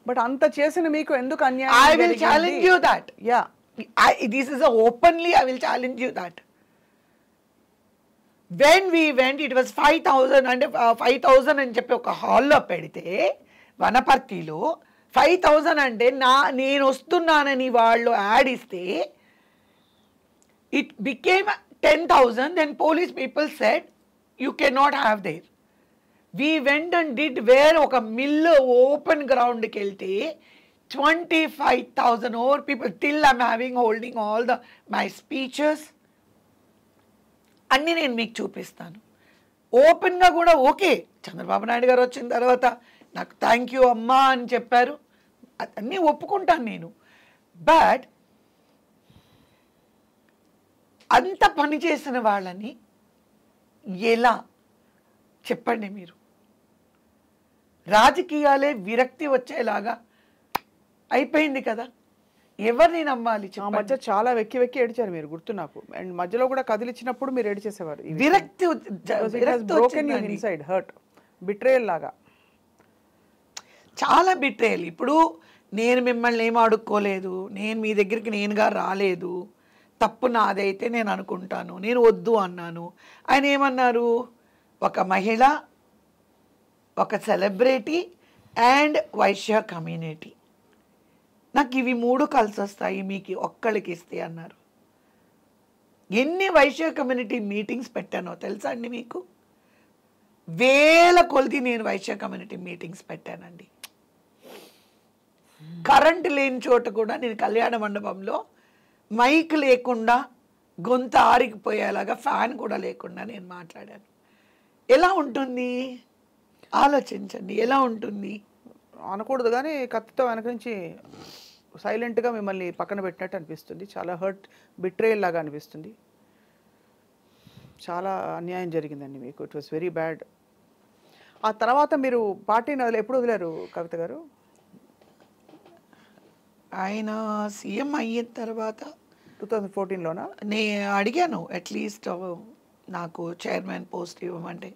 But అంత చేసిన మీకు ఎందుకు అన్యాయం I will challenge you that. Yeah This is openly, I will challenge you that. When we went, it was 5,000 and 5,000 అని చెప్పి ఒక హాల్లో పెడితే వనపర్తిలో 5,000 అంటే నేను వస్తున్నానని వాళ్ళు యాడ్ ఇస్తే it became 10,000. Then police people said you cannot have there. We went and did where ఒక మిల్లు ఓపెన్ గ్రౌండ్కి వెళ్తే 25,000 over people. Till I'm holding all my speeches. అన్నీ నేను మీకు చూపిస్తాను. ఓపెన్గా కూడా ఓకే, చంద్రబాబు నాయుడు గారు వచ్చిన తర్వాత నాకు థ్యాంక్ యూ అమ్మా అని చెప్పారు, అన్నీ ఒప్పుకుంటాను నేను. బట్ అంత పని చేసిన వాళ్ళని ఎలా చెప్పండి మీరు? రాజకీయాలే విరక్తి వచ్చేలాగా అయిపోయింది కదా, ఎవరిని నమ్మాలి? ఆ మధ్య చాలా వెక్కి వెక్కి ఏడిచారు మీరు, గుర్తు నాకు. అండ్ మధ్యలో కూడా కదిలిచ్చినప్పుడు మీరు ఏడిచేసేవారు. విరక్తి ఇన్సైడ్ హర్ట్, బిట్రేయల్ లాగా. చాలా బిట్రేయల్. ఇప్పుడు నేను మిమ్మల్ని ఏం అడుక్కోలేదు, నేను మీ దగ్గరికి నేనుగా రాలేదు, తప్పు నాదైతే నేను అనుకుంటాను, నేను వద్దు అన్నాను. ఆయన ఏమన్నారు? ఒక మహిళ, ఒక సెలబ్రిటీ అండ్ వైశ్య కమ్యూనిటీ, నాకు ఇవి మూడు కలిసి వస్తాయి, మీకు ఒక్కళ్ళకి ఇస్తే అన్నారు. ఎన్ని వైశ్య కమ్యూనిటీ మీటింగ్స్ పెట్టానో తెలుసా అండి మీకు? వేల కొలది నేను వైశ్య కమ్యూనిటీ మీటింగ్స్ పెట్టానండి. కరెంట్ లేని చోట కూడా నేను కళ్యాణ మండపంలో మైక్ లేకుండా గొంతు ఆరిగిపోయేలాగా ఫ్యాన్ కూడా లేకుండా నేను మాట్లాడాను. ఎలా ఉంటుంది ఆలోచించండి, ఎలా ఉంటుంది? అనకూడదు కానీ కత్తితో వెనక నుంచి సైలెంట్గా మిమ్మల్ని పక్కన పెట్టినట్టు అనిపిస్తుంది. చాలా హర్ట్, బిట్రేయల్ లాగా అనిపిస్తుంది. చాలా అన్యాయం జరిగిందండి మీకు. It was very bad. ఆ తర్వాత మీరు పార్టీని ఎప్పుడు వదిలేరు కవిత గారు? ఆయన సీఎం అయిన తర్వాత 2014లోనా? నేను అడిగాను అట్లీస్ట్ నాకు చైర్మన్ పోస్ట్ ఇవ్వమంటే,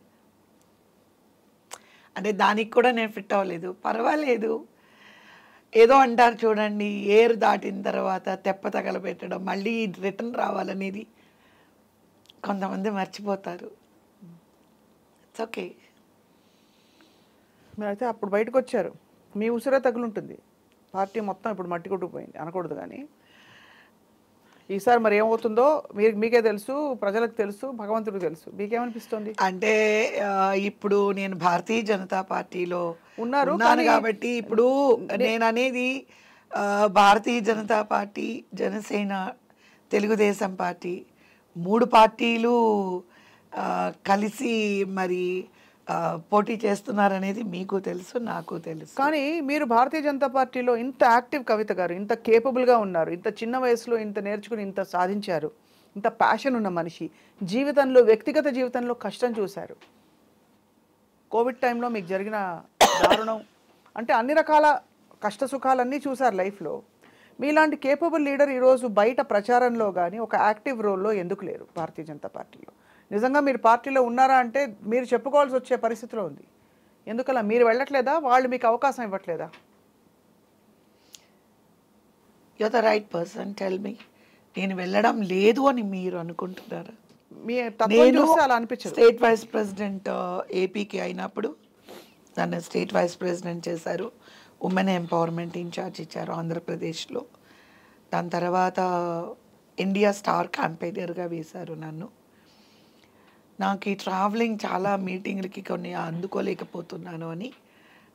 అంటే దానికి కూడా నేను ఫిట్ అవ్వలేదు. పర్వాలేదు, ఏదో అంటారు చూడండి, ఏరు దాటిన తర్వాత తెప్ప తగలబెట్టడం, మళ్ళీ రిటర్న్ రావాలనేది కొంతమంది మర్చిపోతారు. It's okay. మీరైతే అప్పుడు బయటకు వచ్చారు, మీ ఉసిరే తగులుంటుంది. పార్టీ మొత్తం ఇప్పుడు మట్టి కొట్టుకుపోయింది అనకూడదు కానీ, ఈసారి మరి ఏమవుతుందో మీకే తెలుసు, ప్రజలకు తెలుసు, భగవంతుడికి తెలుసు. మీకేమనిపిస్తుంది? అంటే ఇప్పుడు నేను భారతీయ జనతా పార్టీలో ఉన్నాను కాబట్టి ఇప్పుడు నేను అనేది భారతీయ జనతా పార్టీ, జనసేన, తెలుగుదేశం పార్టీ, మూడు పార్టీలు కలిసి మరి పోటీ చేస్తున్నారనేది మీకు తెలుసు, నాకు తెలుసు. కానీ మీరు భారతీయ జనతా పార్టీలో ఇంత యాక్టివ్ కవిత గారు, ఇంత కేపబుల్గా ఉన్నారు, ఇంత చిన్న వయసులో ఇంత నేర్చుకుని ఇంత సాధించారు, ఇంత ప్యాషన్ ఉన్న మనిషి, జీవితంలో వ్యక్తిగత జీవితంలో కష్టం చూశారు. కోవిడ్ టైంలో మీకు జరిగిన దారుణం అంటే అన్ని రకాల కష్ట సుఖాలన్నీ చూశారు లైఫ్లో. మీలాంటి కేపబుల్ లీడర్ ఈరోజు బయట ప్రచారంలో కానీ ఒక యాక్టివ్ రోల్లో ఎందుకు లేరు భారతీయ జనతా పార్టీలో? నిజంగా మీరు పార్టీలో ఉన్నారా అంటే మీరు చెప్పుకోవాల్సి వచ్చే పరిస్థితిలో ఉంది. ఎందుకలా? మీరు వెళ్ళట్లేదా? వాళ్ళు మీకు అవకాశం ఇవ్వట్లేదా? You are the right person, tell me. నేను వెళ్ళడం లేదు అని మీరు అనుకుంటున్నారా? మీ తత్వం చూస్తే అలా అనిపించదు. స్టేట్ వైస్ ప్రెసిడెంట్ ఏపీకి అయినప్పుడు నన్ను స్టేట్ వైస్ ప్రెసిడెంట్ చేశారు, ఉమెన్ ఎంపవర్మెంట్ ఇన్ఛార్జ్ ఇచ్చారు ఆంధ్రప్రదేశ్లో. దాని తర్వాత ఇండియా స్టార్ క్యాంపెయినర్గా వేశారు నన్ను. నాకు ఈ ట్రావెలింగ్ చాలా మీటింగ్లకి కొన్ని అందుకోలేకపోతున్నాను అని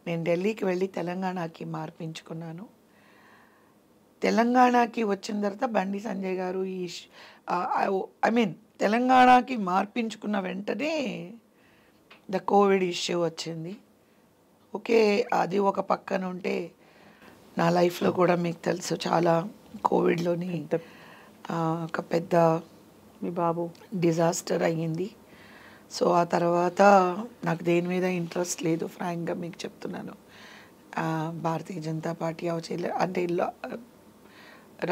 నేను ఢిల్లీకి వెళ్ళి తెలంగాణకి మార్పించుకున్నాను. తెలంగాణకి వచ్చిన తర్వాత బండి సంజయ్ గారు తెలంగాణకి మార్పించుకున్న వెంటనే ద కోవిడ్ ఇష్యూ వచ్చింది. ఓకే, అది ఒక పక్కన ఉంటే నా లైఫ్లో కూడా మీకు తెలుసు చాలా కోవిడ్లోని ఒక పెద్ద మీ బాబు డిజాస్టర్ అయ్యింది. సో ఆ తర్వాత నాకు దేని మీద ఇంట్రెస్ట్ లేదు, ఫ్రాంక్గా మీకు చెప్తున్నాను. భారతీయ జనతా పార్టీ అంటే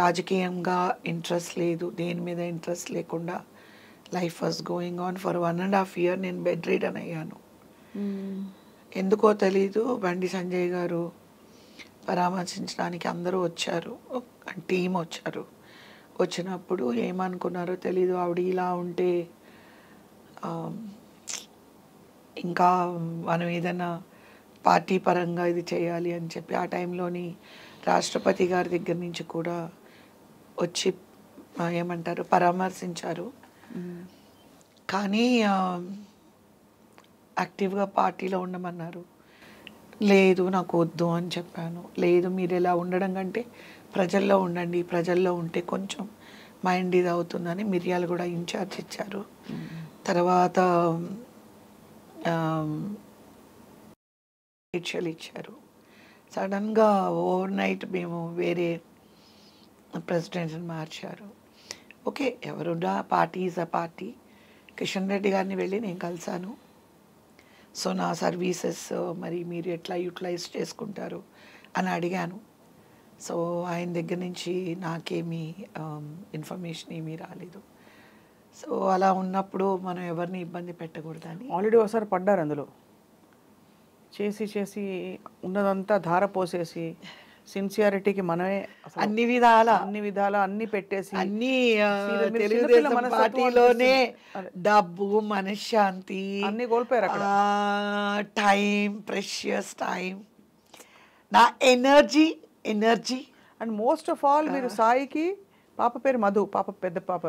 రాజకీయంగా ఇంట్రెస్ట్ లేదు, దేని మీద ఇంట్రెస్ట్ లేకుండా life was going on. For 1.5 years నేను బెడ్ రిడన్ అయ్యాను. ఎందుకో తెలీదు, బండి సంజయ్ గారు పరామర్శించడానికి అందరూ వచ్చారు, టీం వచ్చారు. వచ్చినప్పుడు ఏమనుకున్నారో తెలీదు, ఆవిడ ఇలా ఉంటే ఇంకా మనం ఏదైనా పార్టీ పరంగా ఇది చేయాలి అని చెప్పి ఆ టైంలోని రాష్ట్రపతి గారి దగ్గర నుంచి కూడా వచ్చి ఏమంటారు పరామర్శించారు. కానీ యాక్టివ్గా పార్టీలో ఉండమన్నారు. లేదు నాకు వద్దు అని చెప్పాను. లేదు మీరు ఇలా ఉండడం కంటే ప్రజల్లో ఉండండి, ప్రజల్లో ఉంటే కొంచెం మైండ్ ఇది అవుతుందని మిర్యాలు కూడా ఇన్ఛార్జ్ ఇచ్చారు. తర్వాత దీక్షలు ఇచ్చారు. సడన్గా ఓవర్ నైట్ మేము వేరే ప్రెసిడెంట్ని మార్చారు. ఓకే, ఎవరున్నా party is a party. Kishan Reddy గారిని వెళ్ళి నేను కలిశాను. సో నా సర్వీసెస్ మరి మీరు ఎట్లా యూటిలైజ్ చేసుకుంటారు అని అడిగాను. సో ఆయన దగ్గర నుంచి నాకేమీ ఇన్ఫర్మేషన్ ఏమీ రాలేదు. సో అలా ఉన్నప్పుడు మనం ఎవరిని ఇబ్బంది పెట్టకూడదని ఆల్రెడీ ఒకసారి పడ్డారు అందులో. చేసి చేసి ఉన్నదంతా ధార పోసేసి సిన్సియారిటీకి మనమే అన్ని విధాల అన్ని పెట్టేసి అన్ని తెలుగుదేశం పార్టీలోనే డబ్బు, మనశ్శాంతి అన్ని కోల్పోయారు అక్కడ. టైం, ప్రెషియస్ టైం, నా energy and most of all మీరు సాయికి పాప పేరు మధు, పాప పెద్ద పాప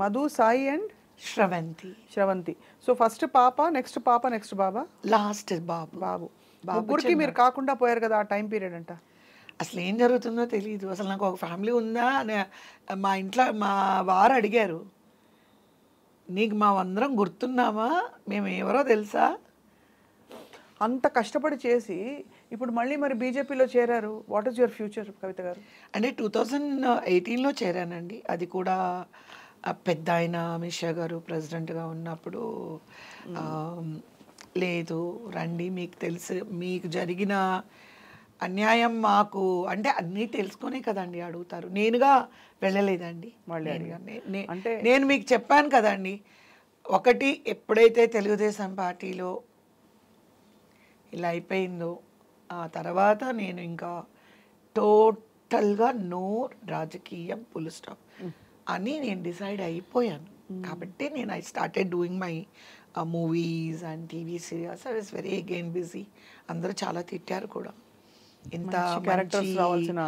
Madhu, Sai and Sravanthi. So first పాప, నెక్స్ట్ బాబా, లాస్ట్ బాబు. ముగ్గురికి మీరు కాకుండా పోయారు కదా ఆ టైం పీరియడ్ అంట. అసలు ఏం జరుగుతుందో తెలియదు. అసలు నాకు ఒక ఫ్యామిలీ ఉందా అని మా ఇంట్లో మా వారు అడిగారు, నీకు మా అందరం గుర్తున్నామా, మేము ఎవరో తెలుసా? అంత కష్టపడి చేసి ఇప్పుడు మళ్ళీ మరి బీజేపీలో చేరారు. వాట్ ఈస్ యువర్ ఫ్యూచర్ కవిత గారు? అంటే 2018లో చేరానండి. అది కూడా పెద్ద ఆయన అమిత్ షా గారు ప్రెసిడెంట్గా ఉన్నప్పుడు లేదు రండి, మీకు తెలుసు, మీకు జరిగిన అన్యాయం మాకు అంటే అన్నీ తెలుసుకునే కదండి అడుగుతారు. నేనుగా వెళ్ళలేదండి. నేను మీకు చెప్పాను కదండి, ఒకటి ఎప్పుడైతే తెలుగుదేశం పార్టీలో ఇలా అయిపోయిందో ఆ తర్వాత నేను ఇంకా టోటల్గా నో రాజకీయం ఫుల్ స్టాప్ అని నేను డిసైడ్ అయిపోయాను. కాబట్టి నేను I started doing my movies and TV serials. I was very again busy. అందరూ చాలా తిట్టారు కూడా, ఇంత క్యారెక్టర్స్ రావాల్సిన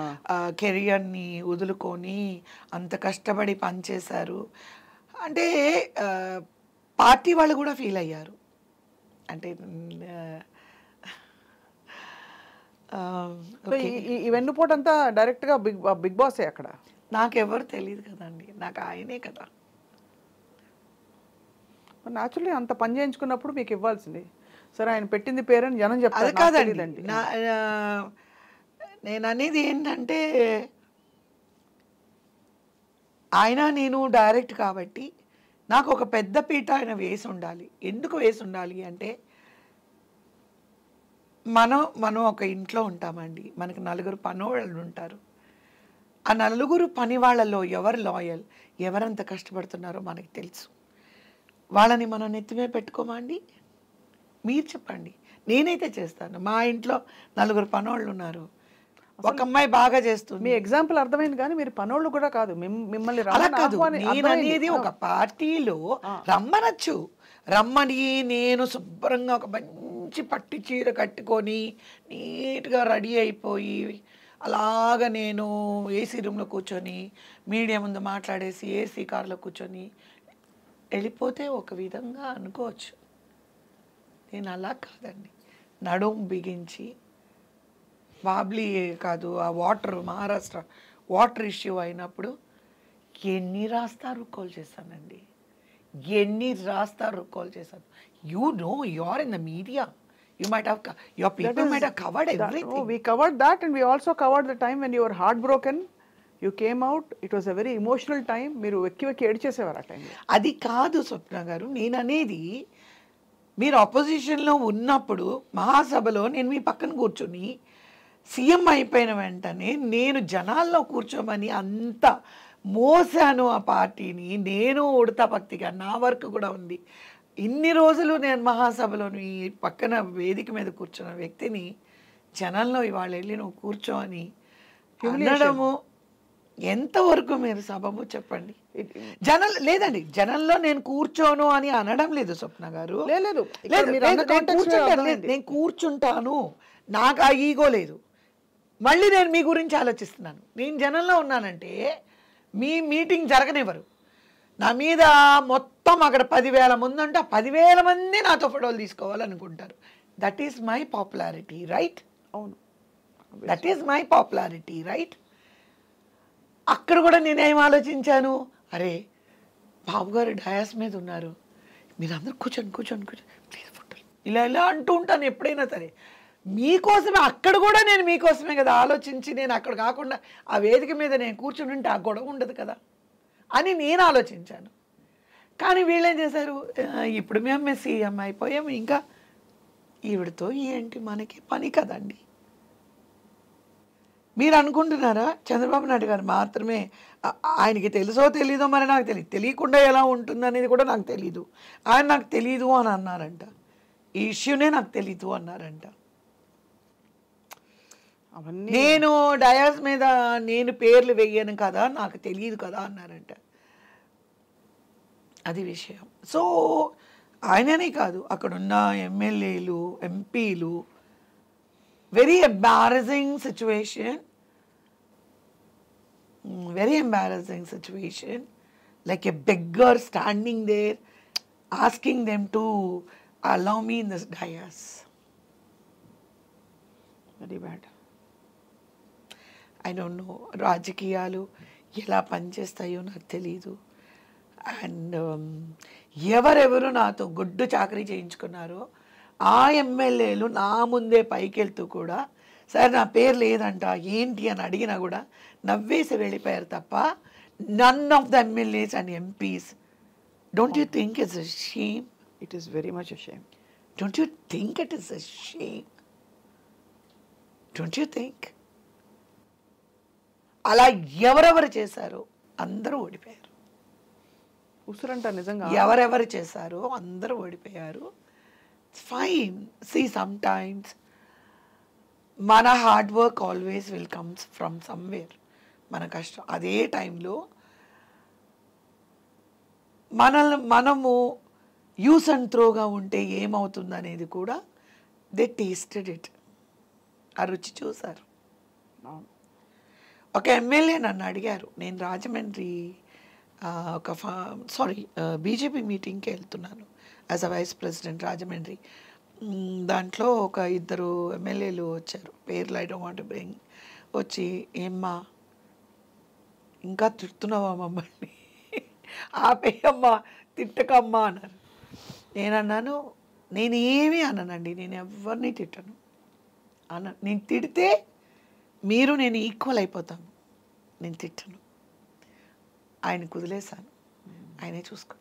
కెరియర్ని వదులుకొని అంత కష్టపడి పనిచేశారు అంటే పార్టీ వాళ్ళు కూడా ఫీల్ అయ్యారు. అంటే ఈ వెన్నుపోటు అంతా డైరెక్ట్గా బిగ్ బాసే అక్కడ. నాకెవరు తెలియదు కదండి, నాకు ఆయనే కదా. న్యాచురల్లీ అంత పని చేయించుకున్నప్పుడు మీకు ఇవ్వాల్సింది. సరే ఆయన పెట్టింది పేరని జనం చెప్తారు. అది కాదండి, నేను అనేది ఏంటంటే ఆయన నేను డైరెక్ట్ కాబట్టి నాకు ఒక పెద్ద పీట ఆయన వేసి ఉండాలి. ఎందుకు వేసి ఉండాలి అంటే మనం ఒక ఇంట్లో ఉంటామండి, మనకు నలుగురు పనివాళ్ళు ఉంటారు. ఆ నలుగురు పని వాళ్ళలో ఎవరు లాయల్, ఎవరంత కష్టపడుతున్నారో మనకి తెలుసు. వాళ్ళని మనం నెత్తిమే పెట్టుకోమా అండి? మీరు చెప్పండి. నేనైతే చేస్తాను. మా ఇంట్లో నలుగురు పనోళ్ళు ఉన్నారు, ఒక అమ్మాయి బాగా చేస్తుంది. మీ ఎగ్జాంపుల్ అర్థమైంది, కానీ మీరు పనోళ్ళు కూడా కాదు, మిమ్మల్ని అలా కాదు. నేను అనేది ఒక పార్టీలో రమ్మనొచ్చు, రమ్మని నేను శుభ్రంగా ఒక మంచి పట్టు చీర కట్టుకొని నీట్గా రెడీ అయిపోయి అలాగా నేను ఏసీ రూమ్లో కూర్చొని మీడియా ముందు మాట్లాడేసి ఏసీ కార్లో కూర్చొని వెళ్ళిపోతే ఒక విధంగా అనుకోవచ్చు. నేను అలా కాదండి. నడుం బిగించి బాబ్లీ కాదు, ఆ మహారాష్ట్ర వాటర్ ఇష్యూ అయినప్పుడు ఎన్ని రాస్తారు కాల్ చేశానండి, చేశాను. You know, you are in the media, your people might have covered everything. No, we covered that, and we also covered the time when you were heartbroken. You came out. It was a very emotional time. మీరు వెక్కి ఏడ్చేసేవారు ఆ టైంలో. అది కాదు స్వప్న గారు, నేను అనేది మీరు ఆపోజిషన్లో ఉన్నప్పుడు మహాసభలో నేను మీ పక్కన కూర్చొని సీఎం అయిపోయిన వెంటనే నేను జనాల్లో కూర్చోమని అంత మోసాను ఆ పార్టీని. నేను ఉడతా భక్తిగా నా వర్క్ కూడా ఉంది. ఇన్ని రోజులు నేను మహాసభలో ఈ పక్కన వేదిక మీద కూర్చున్న వ్యక్తిని జనంలో ఇవాళ వెళ్ళి నువ్వు కూర్చో అని అనడము ఎంతవరకు మీరు సబబు చెప్పండి. లేదండి, జనంలో నేను కూర్చోను అని అనడం లేదు స్వప్న గారు. లేదు నేను కూర్చుంటాను, నాకు ఆ ఈగో లేదు. మళ్ళీ నేను మీ గురించి ఆలోచిస్తున్నాను. నేను జనంలో ఉన్నానంటే మీ మీటింగ్ జరగనివ్వరు. నా మీద మొత్తం అక్కడ 10,000 మంది అంటే 10,000 మంది నాతో ఫోటోలు తీసుకోవాలనుకుంటారు. That is my popularity, right? అవును, that is my popularity, right? అక్కడ కూడా నేనేం ఆలోచించాను, అరే బాబు గారు డయాస్ మీద ఉన్నారు, మీరు అందరూ కూర్చొని ప్లీజ్ ఫోటోలు ఇలా అంటూ ఉంటాను ఎప్పుడైనా సరే. మీకోసమే, అక్కడ కూడా నేను మీకోసమే కదా ఆలోచించి, నేను అక్కడ కాకుండా ఆ వేదిక మీద నేను కూర్చుని ఉంటే ఆ గొడవ ఉండదు కదా అని నేను ఆలోచించాను. కానీ వీళ్ళేం చేశారు, ఇప్పుడు మేము సీఎం అయిపోయాము, ఇంకా ఈవిడతో ఏంటి మనకి పని కదండి. మీరు అనుకుంటున్నారా చంద్రబాబు నాయుడు గారు మాత్రమే, ఆయనకి తెలుసో తెలీదో మరి నాకు తెలియదు, తెలియకుండా ఎలా ఉంటుందనేది కూడా నాకు తెలీదు. ఆయన నాకు తెలీదు అని అన్నారంట, ఈ ఇష్యూనే నాకు తెలీదు అన్నారంట. నేను డయాస్ మీద నేను పేర్లు వేయను కదా, నాకు తెలియదు కదా అన్నారంట. అది విషయం. సో ఆయననే కాదు, అక్కడున్న ఎమ్మెల్యేలు, ఎంపీలు, very embarrassing situation, like a beggar standing there asking them to allow me in this dais. Very bad. I don't know, రాజకీయాలు ఎలా పనిచేస్తాయో నాకు తెలీదు. అండ్ ఎవరెవరు నాతో గుడ్డు చాకరీ చేయించుకున్నారో ఆ ఎమ్మెల్యేలు నా ముందే పైకి వెళ్తూ కూడా, సార్ నా పేరు లేదంట ఏంటి అని అడిగినా కూడా నవ్వేసి వెళ్ళిపోయారు తప్ప, none of the MLAs and MPs. Don't you think it's a shame? It is very much a shame. Don't you think it is a shame? Don't you think? అలా ఎవరెవరు చేశారో అందరూ ఓడిపోయారు. ఉసురంట నిజంగా ఎవరెవరు చేశారో అందరూ ఓడిపోయారు. Fine. See, sometimes మన hard work always will comes from somewhere. మన కష్టం అదే టైంలో మనము యూస్ అండ్ త్రోగా ఉంటే ఏమవుతుంది అనేది కూడా దే టేస్టెడ్ ఇట్, ఆ రుచి చూసారు. ఒక ఎమ్మెల్యే నన్ను అడిగారు, నేను రాజమండ్రి బీజేపీ మీటింగ్కి వెళ్తున్నాను as a vice president Rajahmundry. దాంట్లో ఒక 2 ఎమ్మెల్యేలు వచ్చారు, పేర్లు I don't want to bring. వచ్చి ఏమ్మా ఇంకా తిడుతున్నావా మమ్మల్ని, ఆపేయమ్మా తిట్టకమ్మా అన్నారు. నేనన్నాను, నేను ఏమీ అన్నానండి, నేను ఎవరిని తిట్టను నేను తిడితే మీరు నేను ఈక్వల్ అయిపోతాను, నేను తిట్టను. ఆయన కుదిలేశాను, ఆయనే చూసుకో.